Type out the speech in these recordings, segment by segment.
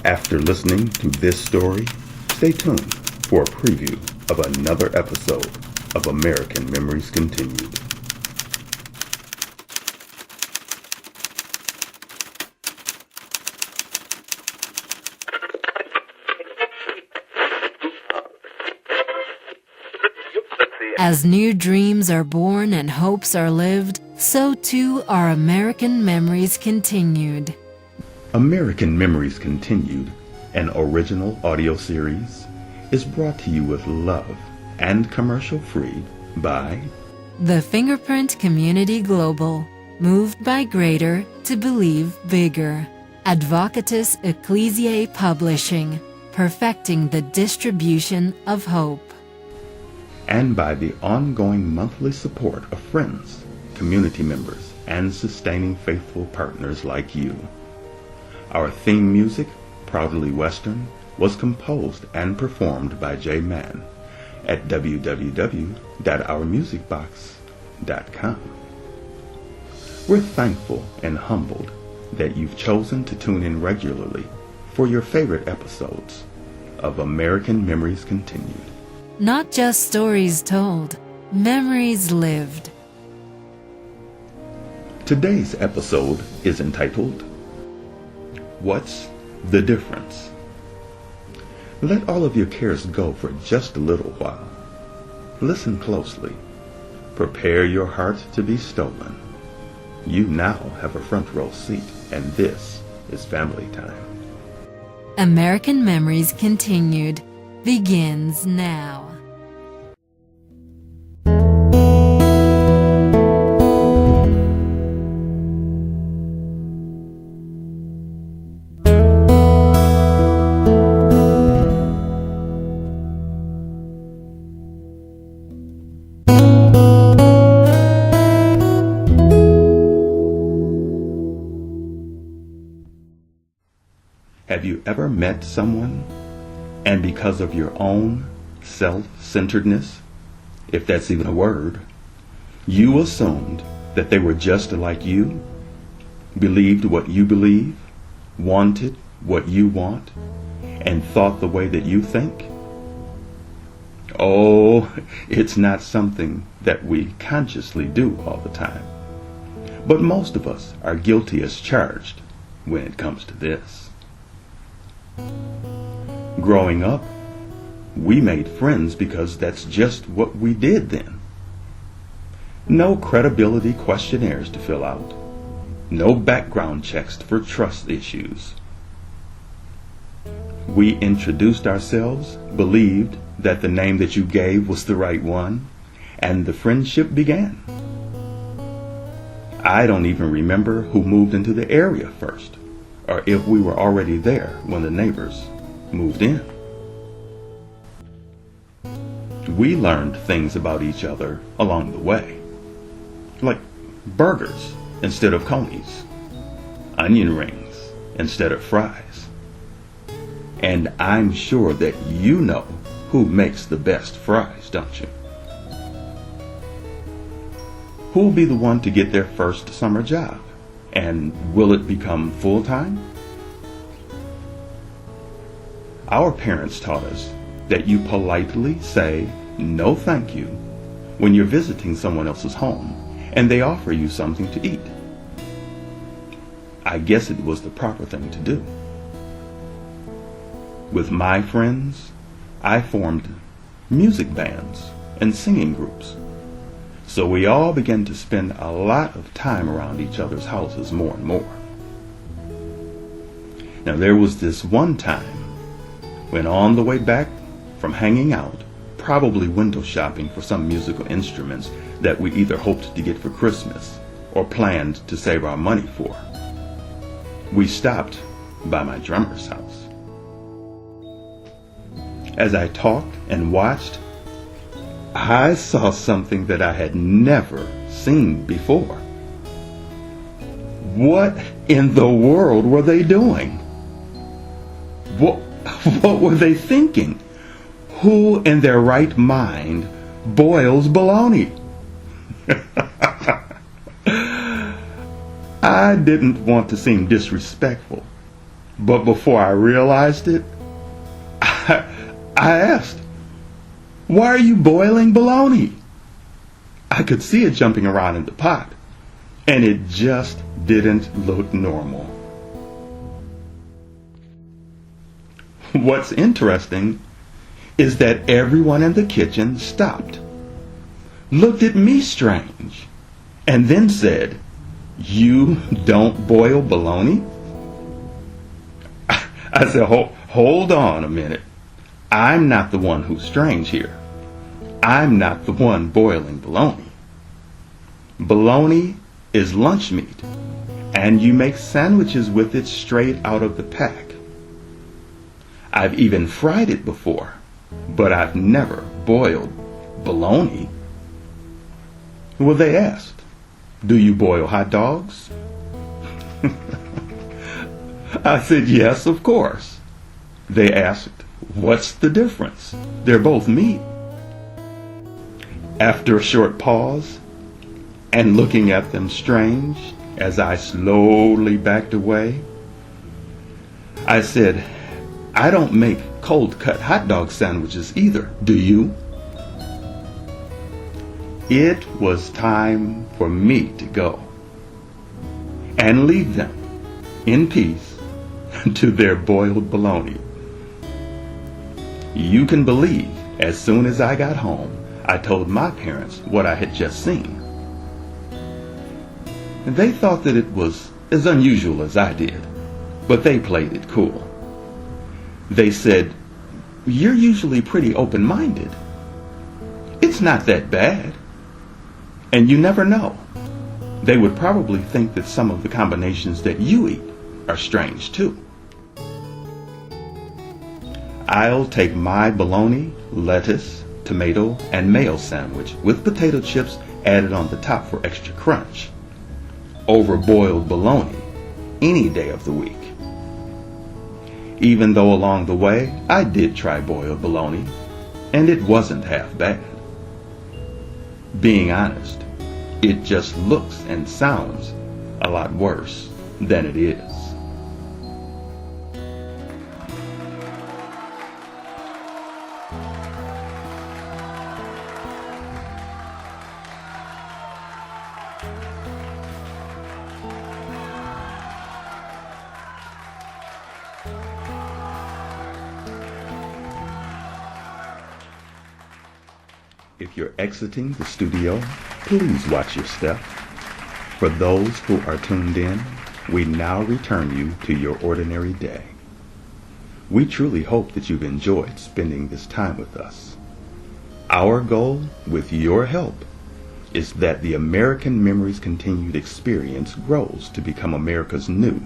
After listening to this story, stay tuned for a preview of another episode of American Memories Continued. As new dreams are born and hopes are lived, so too are American Memories Continued. American Memories Continued, an original audio series, is brought to you with love and commercial-free by The Fingerprint Community Global, moved by greater to believe bigger. Advocatus Ecclesiae Publishing, perfecting the distribution of hope. and by the ongoing monthly support of friends, community members, and sustaining faithful partners like you. Our theme music, Proudly Western, was composed and performed by J Mann at www.ourmusicbox.com. We're thankful and humbled that you've chosen to tune in regularly for your favorite episodes of American Memories Continued. Not just stories told, memories lived. Today's episode is entitled, What's the Difference? Let all of your cares go for just a little while. Listen closely. Prepare your heart to be stolen. You now have a front row seat, and this is family time. American Memories Continued begins now. Have you ever met someone, and because of your own self-centeredness, if that's even a word, you assumed that they were just like you, believed what you believe, wanted what you want, and thought the way that you think? Oh, it's not something that we consciously do all the time. But most of us are guilty as charged when it comes to this. Growing up, we made friends because that's just what we did then. No credibility questionnaires to fill out. No background checks for trust issues. We introduced ourselves, believed that the name that you gave was the right one, and the friendship began. I don't even remember who moved into the area first, or if we were already there when the neighbors moved in. We learned things about each other along the way, like burgers instead of conies, onion rings instead of fries. And I'm sure that you know who makes the best fries, don't you? Who'll be the one to get their first summer job? And will it become full-time? Our parents taught us that you politely say no thank you when you're visiting someone else's home and they offer you something to eat. I guess it was the proper thing to do. With my friends, I formed music bands and singing groups. So we all began to spend a lot of time around each other's houses more and more. Now there was this one time when on the way back from hanging out, probably window shopping for some musical instruments that we either hoped to get for Christmas or planned to save our money for, we stopped by my drummer's house. As I talked and watched, I saw something that I had never seen before. What in the world were they doing? What were they thinking? Who in their right mind boils bologna? I didn't want to seem disrespectful, but before I realized it, I asked, "Why are you boiling bologna?" I could see it jumping around in the pot, and it just didn't look normal. What's interesting is that everyone in the kitchen stopped, looked at me strange, and then said, "You don't boil bologna?" I said, hold on a minute. I'm not the one who's strange here. I'm not the one boiling bologna. Bologna is lunch meat, and you make sandwiches with it straight out of the pack. I've even fried it before, but I've never boiled bologna. Well, they asked, "Do you boil hot dogs?" I said, "Yes, of course." They asked, "What's the difference? They're both meat." After a short pause, and looking at them strange as I slowly backed away, I said, "I don't make cold-cut hot dog sandwiches either, do you?" It was time for me to go and leave them in peace to their boiled bologna. You can believe, as soon as I got home, I told my parents what I had just seen. And they thought that it was as unusual as I did, but they played it cool. They said, "You're usually pretty open-minded. It's not that bad. And you never know. They would probably think that some of the combinations that you eat are strange too." I'll take my bologna, lettuce, tomato, and mayo sandwich with potato chips added on the top for extra crunch over boiled bologna any day of the week. Even though along the way I did try boiled bologna, and it wasn't half bad. Being honest, it just looks and sounds a lot worse than it is. If you're exiting the studio, please watch your step. For those who are tuned in, we now return you to your ordinary day. We truly hope that you've enjoyed spending this time with us. Our goal, with your help, is that the American Memories Continued experience grows to become America's new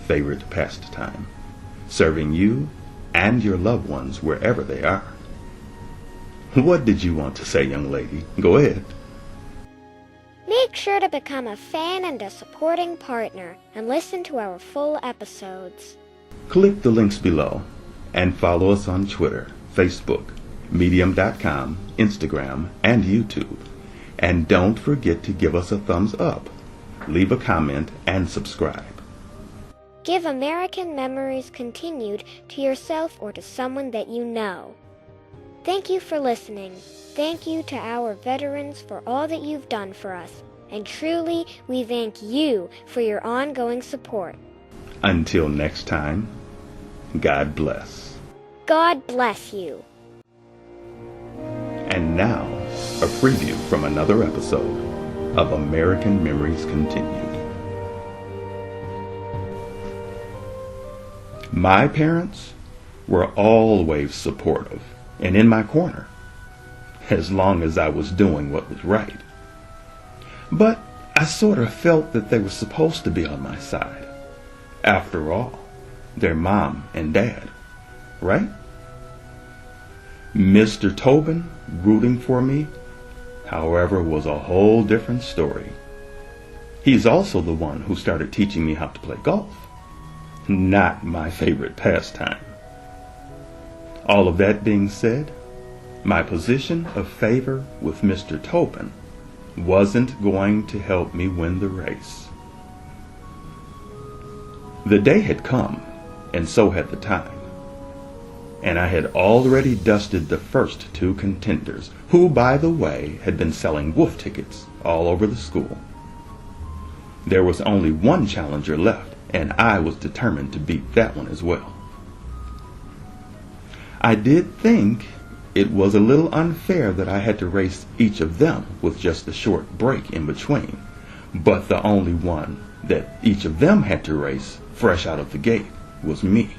favorite pastime, serving you and your loved ones wherever they are. What did you want to say, young lady? Go ahead. Make sure to become a fan and a supporting partner and listen to our full episodes. Click the links below and follow us on Twitter, Facebook, Medium.com, Instagram, and YouTube. And don't forget to give us a thumbs up, leave a comment, and subscribe. Give American Memories Continued to yourself or to someone that you know. Thank you for listening. Thank you to our veterans for all that you've done for us. And truly, we thank you for your ongoing support. Until next time, God bless. God bless you. And now, a preview from another episode of American Memories Continued. My parents were always supportive and in my corner, as long as I was doing what was right. But I sort of felt that they were supposed to be on my side. After all, they're mom and dad, right? Mr. Tobin rooting for me, however, was a whole different story. He's also the one who started teaching me how to play golf. Not my favorite pastime. All of that being said, my position of favor with Mr. Tobin wasn't going to help me win the race. The day had come, and so had the time, and I had already dusted the first two contenders, who, by the way, had been selling wolf tickets all over the school. There was only one challenger left, and I was determined to beat that one as well. I did think it was a little unfair that I had to race each of them with just a short break in between, but the only one that each of them had to race fresh out of the gate was me.